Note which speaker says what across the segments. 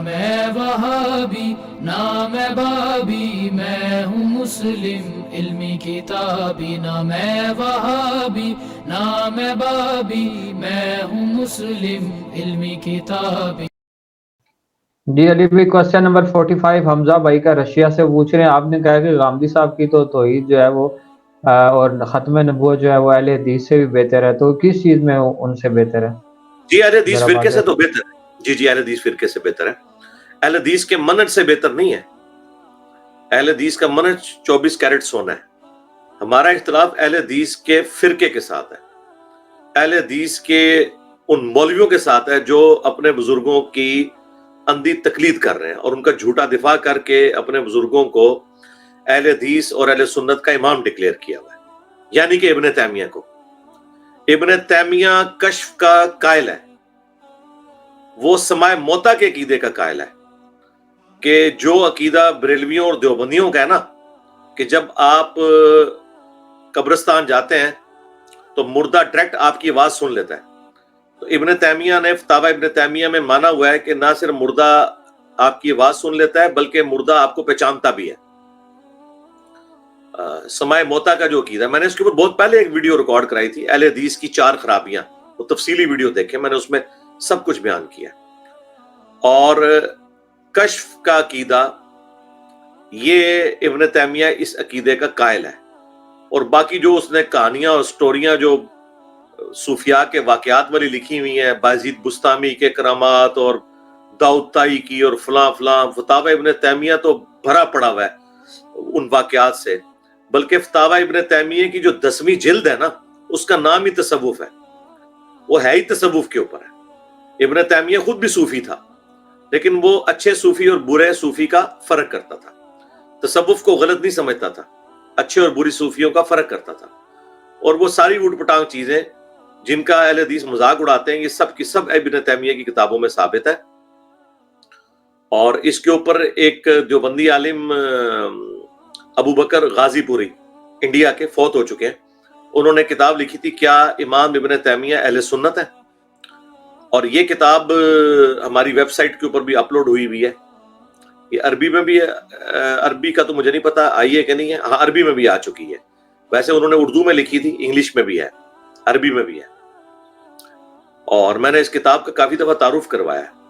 Speaker 1: میں وہابی نہ میں بابی، میں ہوں مسلم علمی کتابی، نہ میں وہابی نہ میں بابی، میں ہوں مسلم علمی کتابی۔
Speaker 2: جی علی بھائی، کوشچن نمبر 45 حمزہ بھائی کا رشیا سے پوچھ رہے ہیں۔ آپ نے کہا کہ غامدی صاحب کی تو توحید جو ہے وہ اور ختم نبوت جو ہے وہ اہل حدیث سے بھی بہتر ہے، تو کس چیز میں ان سے بہتر ہے؟
Speaker 3: جی اہل حدیث
Speaker 2: ذرا
Speaker 3: فرقے
Speaker 2: واضح
Speaker 3: سے تو بہتر ہے، جی اہل حدیث فرقے سے بہتر ہے، اہل حدیث کے منہج سے بہتر نہیں ہے۔ اہل حدیث کا منہج 24 کیرٹ سونا ہے، ہمارا اختلاف اہل حدیث کے فرقے کے ساتھ ہے، اہل حدیث کے ان مولویوں کے ساتھ ہے جو اپنے بزرگوں کی اندھی تقلید کر رہے ہیں اور ان کا جھوٹا دفاع کر کے اپنے بزرگوں کو اہل حدیث اور اہل سنت کا امام ڈکلیئر کیا ہوا ہے، یعنی کہ ابن تیمیہ کو۔ ابن تیمیہ کشف کا قائل ہے، وہ سماع موتا کے عقیدے کا قائل ہے کہ جو عقیدہ بریلویوں اور دیوبندیوں کا ہے نا، کہ جب آپ قبرستان جاتے ہیں تو مردہ ڈائریکٹ آپ کی آواز سن لیتا ہے، تو ابن تیمیہ نے فتاوی ابن تیمیہ میں مانا ہوا ہے کہ نہ صرف مردہ آپ کی آواز سن لیتا ہے بلکہ مردہ آپ کو پہچانتا بھی ہے۔ سماع موتا کا جو عقیدہ ہے، میں نے اس کے اوپر بہت پہلے ایک ویڈیو ریکارڈ کرائی تھی، اہل حدیث کی 4 خرابیاں، وہ تفصیلی ویڈیو دیکھیں، میں نے اس میں سب کچھ بیان کیا۔ اور کشف کا عقیدہ، یہ ابن تیمیہ اس عقیدے کا قائل ہے، اور باقی جو اس نے کہانیاں اور سٹوریاں جو صوفیاء کے واقعات والی لکھی ہوئی ہیں، بازید بستامی کے کرامات اور داؤد طائی کی اور فلاں فلاں، فتاوی ابن تیمیہ تو بھرا پڑا ہوا ہے ان واقعات سے، بلکہ فتاوی ابن تیمیہ کی جو 10ویں جلد ہے نا، اس کا نام ہی تصوف ہے، وہ ہے ہی تصوف کے اوپر ہے۔ ابن تیمیہ خود بھی صوفی تھا، لیکن وہ اچھے صوفی اور برے صوفی کا فرق کرتا تھا، تصوف کو غلط نہیں سمجھتا تھا، اچھے اور بری صوفیوں کا فرق کرتا تھا، اور وہ ساری اوٹ پٹانگ چیزیں جن کا اہل حدیث مذاق اڑاتے ہیں، یہ سب کی سب ابن تیمیہ کی کتابوں میں ثابت ہے۔ اور اس کے اوپر ایک دیوبندی عالم ابو بکر غازی پوری، انڈیا کے، فوت ہو چکے ہیں، انہوں نے کتاب لکھی تھی کیا امام ابن تیمیہ اہل سنت ہے، اور یہ کتاب ہماری ویب سائٹ کے اوپر بھی اپلوڈ ہوئی ہے، یہ عربی میں بھی ہے، عربی کا تو مجھے نہیں پتا آئی ہے کہ نہیں ہے، ہاں عربی میں بھی آ چکی ہے، ویسے انہوں نے اردو میں لکھی تھی، انگلش میں بھی ہے، عربی میں بھی ہے، اور میں نے اس کتاب کا کافی دفعہ تعارف کروایا ہے۔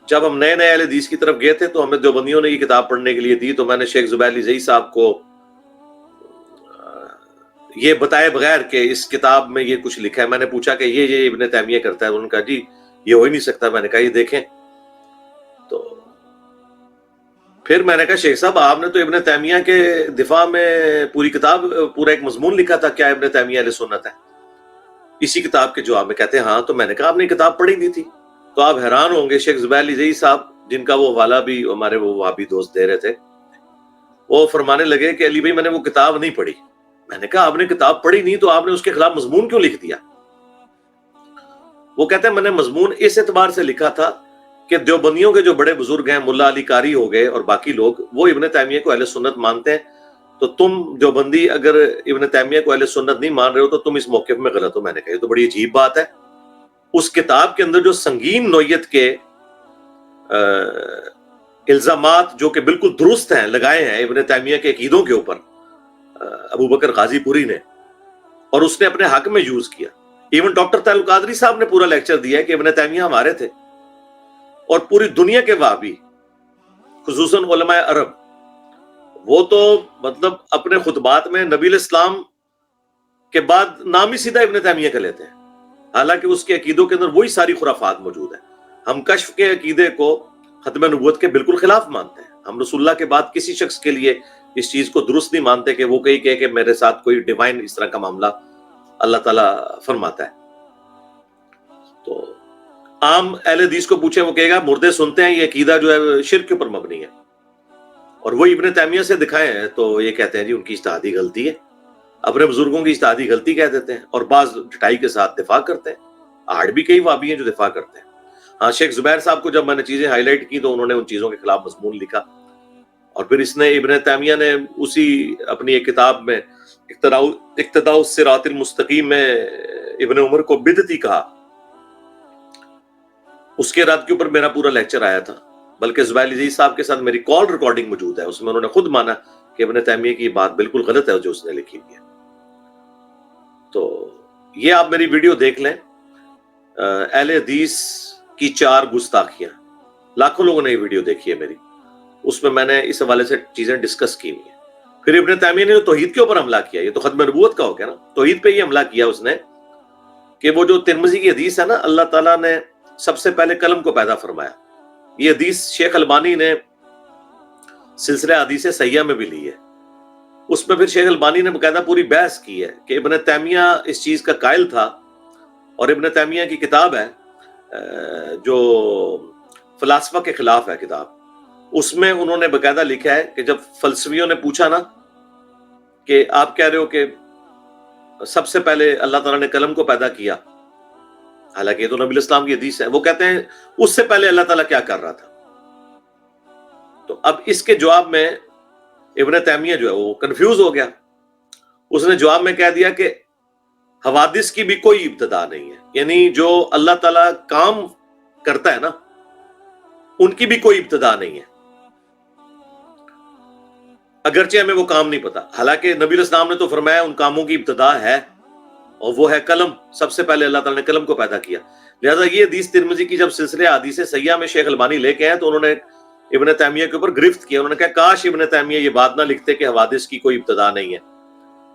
Speaker 3: جب ہم نئے اہل حدیث کی طرف گئے تھے تو ہمیں دیوبندیوں نے یہ کتاب پڑھنے کے لیے دی، تو میں نے شیخ زبیر علی زئی صاحب کو یہ بتائے بغیر کہ اس کتاب میں یہ کچھ لکھا ہے، میں نے پوچھا کہ یہ ابن تیمیہ کرتا ہے، انہوں نے کہا جی یہ ہو ہی نہیں سکتا، میں نے کہا یہ دیکھیں، تو پھر میں نے کہا شیخ صاحب آپ نے تو ابن تیمیہ کے دفاع میں پوری کتاب، پورا ایک مضمون لکھا تھا کیا ابن تیمیہ اہل سنت ہے، اسی کتاب کے جواب میں کہتے ہیں ہاں، تو میں نے کہا آپ نے کتاب پڑھی نہیں تھی، تو آپ حیران ہوں گے، شیخ زبیر علی زئی صاحب جن کا وہ حوالہ بھی ہمارے وہ وہابی دوست دے رہے تھے، وہ فرمانے لگے کہ علی بھائی میں نے وہ کتاب نہیں پڑھی۔ میں نے کہا آپ نے کتاب پڑھی نہیں تو آپ نے اس کے خلاف مضمون کیوں لکھ دیا؟ وہ کہتے ہیں میں نے مضمون اس اعتبار سے لکھا تھا کہ دیوبندیوں کے جو بڑے بزرگ ہیں، ملا علی قاری ہو گئے اور باقی لوگ، وہ ابن تیمیہ کو اہل سنت مانتے ہیں، تو تم دیوبندی اگر ابن تیمیہ کو اہل سنت نہیں مان رہے ہو تو تم اس موقف میں غلط ہو۔ میں نے کہا یہ تو بڑی عجیب بات ہے، اس کتاب کے اندر جو سنگین نوعیت کے الزامات جو کہ بالکل درست ہیں لگائے ہیں ابن تیمیہ کے عقیدوں کے اوپر ابو بکر غازی پوری نے، اور اس نے اپنے حق میں یوز کیا۔ ایون ڈاکٹر طاہر القادری صاحب نے پورا لیکچر دیا ہے کہ ابن تیمیہ ہمارے تھے، اور پوری دنیا کے وہابی خصوصاً علماء عرب، وہ تو مطلب اپنے خطبات میں نبی الاسلام کے بعد نام ہی سیدھا ابن تیمیہ کا لیتے ہیں، حالانکہ اس کے عقیدوں کے اندر وہی ساری خرافات موجود ہیں۔ ہم کشف کے عقیدے کو ختم نبوت کے بالکل خلاف مانتے ہیں، ہم رسول اللہ کے بعد کسی شخص کے لیے اس چیز کو درست نہیں مانتے کہ وہ کہے کہ میرے ساتھ کوئی ڈیوائن اس طرح کا معاملہ اللہ تعالیٰ فرماتا ہے۔ تو عام اہل حدیث کو پوچھے وہ کہے گا مردے سنتے ہیں، یہ عقیدہ جو ہے شرک کے اوپر مبنی ہے، اور وہ ابن تیمیہ سے دکھائے ہیں تو یہ کہتے ہیں جی ان کی اجتہادی غلطی ہے، اپنے بزرگوں کی اجتہادی غلطی کہہ دیتے ہیں، اور بعض ڈٹائی کے ساتھ دفاع کرتے ہیں۔ آج بھی کئی وہابی ہیں جو دفاع کرتے ہیں۔ ہاں شیخ زبیر صاحب کو جب میں نے چیزیں ہائی لائٹ کی تو انہوں نے ان چیزوں کے خلاف مضمون لکھا، اور پھر اس نے ابن تیمیہ نے اسی اپنی ایک کتاب میں اقتداء الصراط المستقیم میں ابن عمر کو بدعتی کہا، اس کے رد کے اوپر میرا پورا لیکچر آیا تھا، بلکہ زبیر عزیز صاحب کے ساتھ میری کال ریکارڈنگ موجود ہے، اس میں انہوں نے خود مانا کہ ابن تیمیہ کی بات بالکل غلط ہے جو اس نے لکھی ہے. تو یہ آپ میری ویڈیو دیکھ لیں، اہل حدیث کی 4 گستاخیاں. لاکھوں لوگوں نے یہ ویڈیو دیکھی ہے میری، اس میں میں نے اس حوالے سے چیزیں ڈسکس کی ہوئی ہیں. پھر ابن تیمیہ نے جو توحید کے اوپر حملہ کیا، یہ تو ختم نبوت کا ہو گیا نا. توحید پہ یہ حملہ کیا اس نے کہ وہ جو ترمذی کی حدیث ہے نا، اللہ تعالیٰ نے سب سے پہلے قلم کو پیدا فرمایا. یہ حدیث شیخ البانی نے سلسلہ حدیث صحیحہ میں بھی لی ہے. اس میں پھر شیخ البانی نے باقاعدہ پوری بحث کی ہے کہ ابن تیمیہ اس چیز کا قائل تھا، اور ابن تیمیہ کی کتاب ہے جو فلاسفہ کے خلاف ہے کتاب، اس میں انہوں نے باقاعدہ لکھا ہے کہ جب فلسفیوں نے پوچھا نا کہ آپ کہہ رہے ہو کہ سب سے پہلے اللہ تعالیٰ نے قلم کو پیدا کیا، حالانکہ یہ تو نبی الاسلام کی حدیث ہے، وہ کہتے ہیں اس سے پہلے اللہ تعالیٰ کیا کر رہا تھا. تو اب اس کے جواب میں ابن تیمیہ جو ہے وہ کنفیوز ہو گیا. اس نے جواب میں کہہ دیا کہ حوادث کی بھی کوئی ابتدا نہیں ہے، یعنی جو اللہ تعالیٰ کام کرتا ہے نا ان کی بھی کوئی ابتدا نہیں ہے، اگرچہ ہمیں وہ کام نہیں پتا. حالانکہ نبی الاسلام نے تو فرمایا ان کاموں کی ابتدا ہے، اور وہ ہے قلم. سب سے پہلے اللہ تعالیٰ نے قلم کو پیدا کیا. لہذا یہ حدیث ترمذی کی جب سلسلہ حدیث صحیحہ میں شیخ البانی لے کے آئے تو انہوں نے ابن تیمیہ کے اوپر گرفت کیا. انہوں نے کہا کاش ابن تیمیہ یہ بات نہ لکھتے کہ حوادث کی کوئی ابتدا نہیں ہے.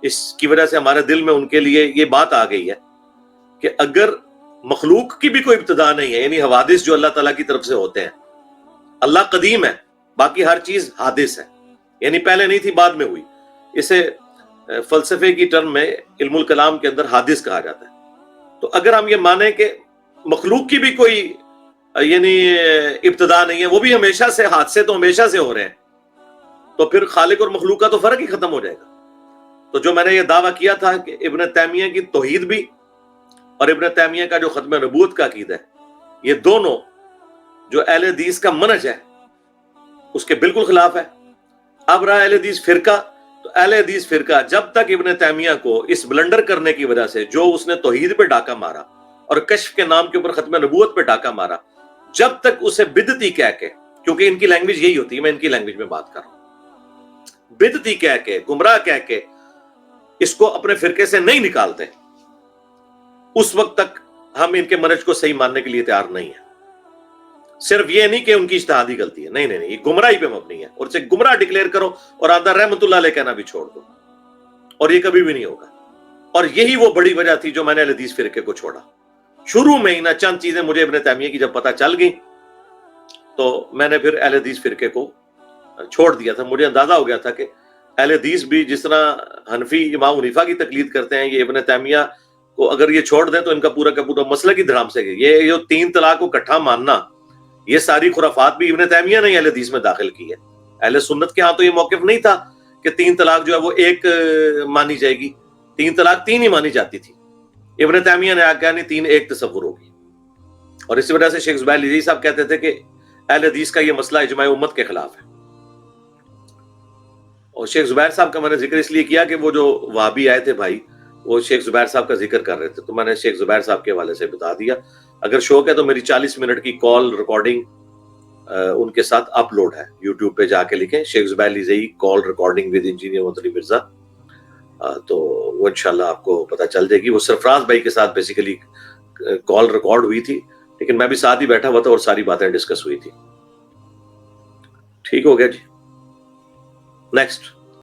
Speaker 3: اس کی وجہ سے ہمارے دل میں ان کے لیے یہ بات آ گئی ہے کہ اگر مخلوق کی بھی کوئی ابتدا نہیں ہے، یعنی حوادث جو اللہ تعالیٰ کی طرف سے ہوتے ہیں، اللہ قدیم ہے، باقی ہر چیز حادث ہے، یعنی پہلے نہیں تھی بعد میں ہوئی. اسے فلسفے کی ٹرم میں علم الکلام کے اندر حادث کہا جاتا ہے. تو اگر ہم یہ مانیں کہ مخلوق کی بھی کوئی یعنی ابتدا نہیں ہے، وہ بھی ہمیشہ سے، حادثے تو ہمیشہ سے ہو رہے ہیں، تو پھر خالق اور مخلوق کا تو فرق ہی ختم ہو جائے گا. تو جو میں نے یہ دعویٰ کیا تھا کہ ابن تیمیہ کی توحید بھی اور ابن تیمیہ کا جو ختم نبوت کا عقیدہ ہے، یہ دونوں جو اہل حدیث کا منہج ہے اس کے بالکل خلاف ہے. اب رہا اہل حدیث فرقہ، تو اہل حدیث فرقہ جب تک ابن تیمیہ کو اس بلنڈر کرنے کی وجہ سے جو اس نے توحید پہ ڈاکہ مارا اور کشف کے نام کے اوپر ختم نبوت پہ ڈاکہ مارا، جب تک اسے بدعتی کہہ کے، کیونکہ ان کی لینگویج یہی ہوتی ہے، میں ان کی لینگویج میں بات کر رہا ہوں، بدعتی کہہ کے، گمراہ کہہ کے اس کو اپنے فرقے سے نہیں نکالتے، اس وقت تک ہم ان کے منہج کو صحیح ماننے کے لیے تیار نہیں ہیں. صرف یہ نہیں کہ ان کی اجتہادی غلطی ہے، نہیں نہیں نہیں، یہ گمراہی پہ مبنی ہے، اور اسے گمراہ ڈکلیئر کرو اور آدھا رحمت اللہ علیہ کہنا بھی چھوڑ دو، اور یہ کبھی بھی نہیں ہوگا. اور یہی وہ بڑی وجہ تھی جو میں نے اہل حدیث فرقے کو چھوڑا. شروع میں ہی نہ چند چیزیں مجھے ابن تیمیہ کی جب پتہ چل گئی تو میں نے پھر اہل حدیث فرقے کو چھوڑ دیا تھا. مجھے اندازہ ہو گیا تھا کہ اہل حدیث بھی جس طرح حنفی امام حنیفہ کی تقلید کرتے ہیں، یہ ابن تیمیہ کو اگر یہ چھوڑ دیں تو ان کا پورا مسئلہ کی دھڑام سے گئی. یہ جو 3 طلاق کو اکٹھا ماننا، یہ ساری خرافات بھی ابن تیمیہ نے اہل حدیث میں داخل کی ہے. اہل سنت کے ہاں تو یہ موقف نہیں تھا کہ 3 طلاق جو ہے وہ ایک مانی جائے گی، 3 طلاق 3 ہی مانی جاتی تھی. ابن تیمیہ نے کہا نہیں 3 ایک تصور ہوگی. اور اسی وجہ سے شیخ زبیر عزیز صاحب کہتے تھے کہ اہل حدیث کا یہ مسئلہ اجماع امت کے خلاف ہے. اور شیخ زبیر صاحب کا میں نے ذکر اس لیے کیا کہ وہ جو وہابی آئے تھے بھائی، وہ شیخ زبیر صاحب کا ذکر کر رہے تھے، تو میں نے شیخ زبیر صاحب کے حوالے سے بتا دیا. اگر شوق ہے تو میری 40 منٹ کی کال ریکارڈنگ ان کے ساتھ اپلوڈ ہے، یوٹیوب پہ جا کے لکھیں شیخ زبیر علیزئی کال ریکارڈنگ ود انجینئر مدنی مرزا، تو وہ انشاءاللہ آپ کو پتہ چل جائے گی. وہ سرفراز بھائی کے ساتھ بیسیکلی کال ریکارڈ ہوئی تھی، لیکن میں بھی ساتھ ہی بیٹھا ہوا تھا اور ساری باتیں ڈسکس ہوئی تھی. ٹھیک ہو گیا جی. نیکسٹ.